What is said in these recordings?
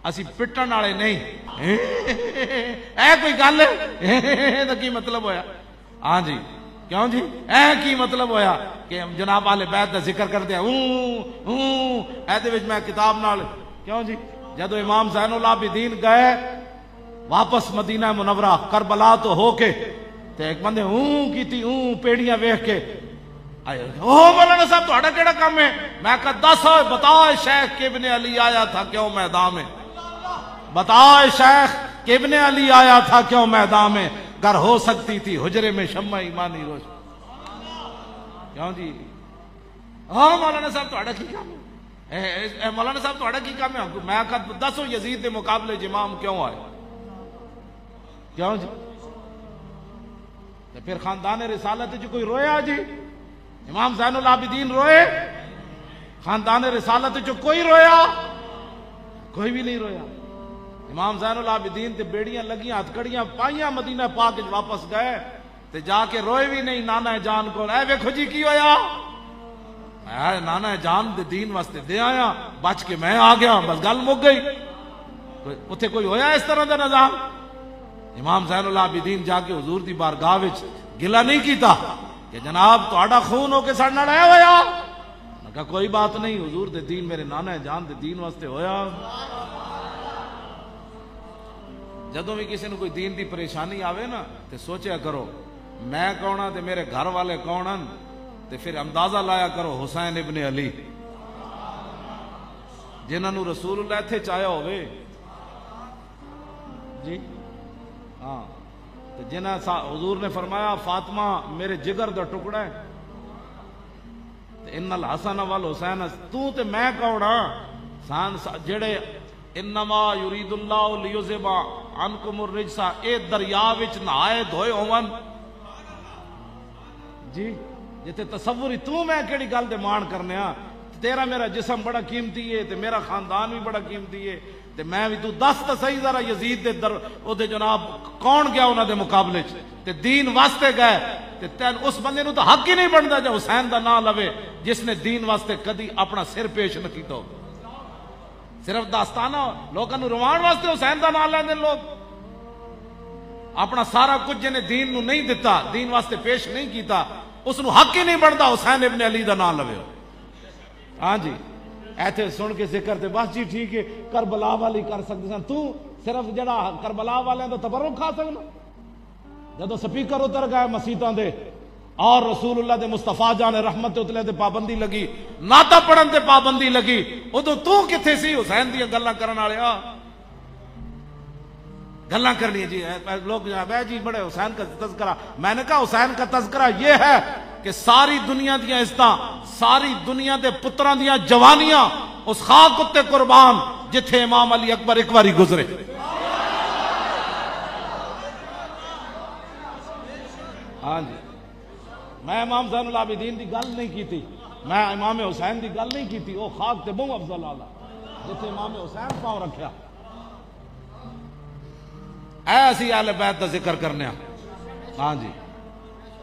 اسی پٹن والے نہیں. اے کوئی گل ہے کی مطلب ہویا؟ ہاں جی کیوں جی اے کی مطلب ہویا کہ جناب اہل بیت دا ذکر کرتے ہیں اے میں کتاب نال کیوں جی جدو امام زین العابدین گئے واپس مدینہ منورہ کربلا تو ہو کے تے ایک بندے کیتی پیڑیاں ویکھ کے مولانا صاحب تہاڈا کیڑا کام ہے؟ میں کہا دس بتا شیخ ابن علی آیا تھا کیوں میدان میں؟ بتا شیخ ابن علی آیا تھا کیوں میدان میں؟ گر ہو سکتی تھی حجرے میں شمع ایمانی روشن. کیوں جی ہاں مولانا صاحب تہاڈا کی کام ہے؟ مولانا صاحب تہاڈا کی کام ہے؟ میں کہا دسو یزید دے مقابلے امام کیوں آئے؟ کیوں جی پھر خاندان رسالت جو کوئی رویا جی؟ امام زین العابدین روئے؟ خاندان رسالت جو کوئی رویا؟ کوئی بھی نہیں رویا. امام زین العابدین تے بیڑیاں لگیاں ہتھکڑیاں پائیاں مدینہ پاک واپس گئے تے جا کے روئے بھی نہیں نانا جان کو. اے ویکھو جی کی ہویا؟ اے نانا جان دے دین واسطے دے آیا بچ کے میں آ گیا بس گل مک گئی. اتھے کوئی ہویا اس طرح دا نظام؟ امام زین العابدین جا کے حضور دی بارگاہ وچ گلہ نہیں کیتا کہ جناب تہاڈا خون ہو کے ساڈے نال اے ہویا؟ میں کہا کوئی بات نہیں حضور دے دین میرے نانا جان دے دین واسطے ہویا. جدوں بھی کسی نے کوئی دین دی پریشانی آوے نا تے سوچیا کرو میں کون ہاں تے میرے گھر والے کون ہن تے پھر اندازہ لایا کرو حسین ابن علی جنہاں نو رسول اللہ ایتھے چاہیا ہوئے جی ہاں جنہاں حضور نے فرمایا فاطمہ میرے جگر دا ٹکڑا ہے ان الحسن والحسین تو تے میں کون ہاں جڑے انما یرید اللہ لیذھب عنکم الرجس اے دریا وچ نہائے دھوئے ہون جی جتے تصور ہی تو میں کیڑی گل دے مان کرنے ہاں تیرا میرا جسم بڑا قیمتی ہے تے میرا خاندان بھی بڑا قیمتی ہے تے میں بھی تو دس تے صحیح ذرا یزید دے در او دے جناب کون گیا انہاں دے مقابلے چ تے دین واسطے گئے تے تین اس بندے نو تو حق ہی نہیں بندا جو حسین دا نام لوے جس نے دین واسطے کدی اپنا سر پیش نہ کیتا. صرف داستانہ لوگوں نو روان واسطے حسین دا نام لیندے لوگ اپنا سارا کچھ جنے دین نو نہیں دتا دین واسطے پیش نہیں کیتا اس نو حق ہی نہیں بندا حسین ابن علی دا نام لوے. ہاں جی ایتھے سن کے ذکر تے بس جی ٹھیک ہے کربلا والی کر سکتے سن تو صرف جڑا کربلا والے دا تبرک کھا سکنا جدو سپیکر اتر گئے مسیتاں دے اور رسول اللہ دے مصطفیٰ جان رحمت اتلے دے پابندی لگی ناتا پڑھن تے پابندی لگی ادو تو کتھے سی حسین دی گلاں کرن والے گلاں کرنی جی لوگ جی بڑے حسین کا تذکرہ. میں نے کہا حسین کا تذکرہ یہ ہے کہ ساری دنیا دیاں عزتاں ساری دنیا دے پتراں دیاں جوانیاں اس خاک اتے قربان جتھے امام علی اکبر ایک باری گزرے. ہاں جی میں امام زین العابدین دی گل نہیں کیتی میں امام حسین دی گل نہیں کیتی او خاک تے بہوں افضل آلہ جتھے امام حسین پاؤں رکھیا. اے اسی اہل بیت دا ذکر کرنے ہاں. ہاں جی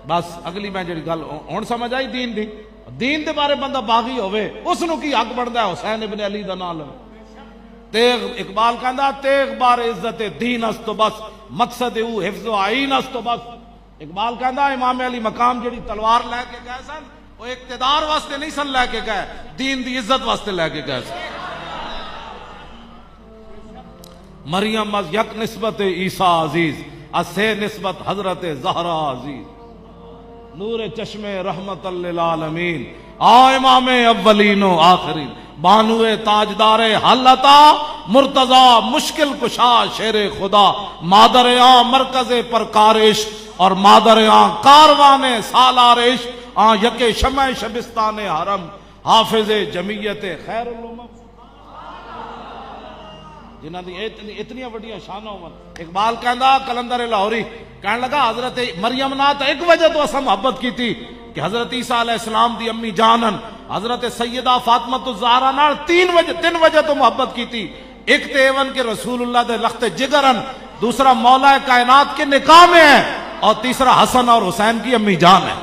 بس اگلی میں جڑی گل ہن سمجھ آئی دین دے بارے بندہ باغی ہوئے اس نو کی حق بندا ہے حسین ابن علی دا نام لو. تیغ اقبال کہندا تیغ بار عزت دین است تو بس مقصد او حفظ و عین است تو بس. اقبال کہندا امام علی مقام جڑی تلوار لے کے گئے سن وہ اقتدار واسطے نہیں سن لے کے گئے دین دی عزت واسطے لے کے گئے سن. مریم از یک نسبت عیسیٰ عزیز از سے نسبت حضرت زہرا عزیز نور چشم رحمت للعالمین آ امام اولین و آخرین بانو تاجدار حالتا مرتضی مشکل کشا شیر خدا مادر آن مرکز پرکارش اور مادر آن کاروان سالارش آن یک شمع شبستان حرم حافظ جمعیت خیر الامم جنہاں دی اتنی وڈیاں شاناں ہون. اقبال کہندا کلندر لاہوری کہن لگا حضرت مریم نات ایک وجہ تو اساں محبت کیتی کہ حضرت عیسیٰ علیہ السلام دی امی جانن حضرت سیدہ فاطمہ الزہرا نال تین وجہ تو محبت کیتی. ایک تے ایون کہ رسول اللہ دے لخت جگرن دوسرا مولا کائنات کے نکاح میں ہے اور تیسرا حسن اور حسین کی امی جان ہے.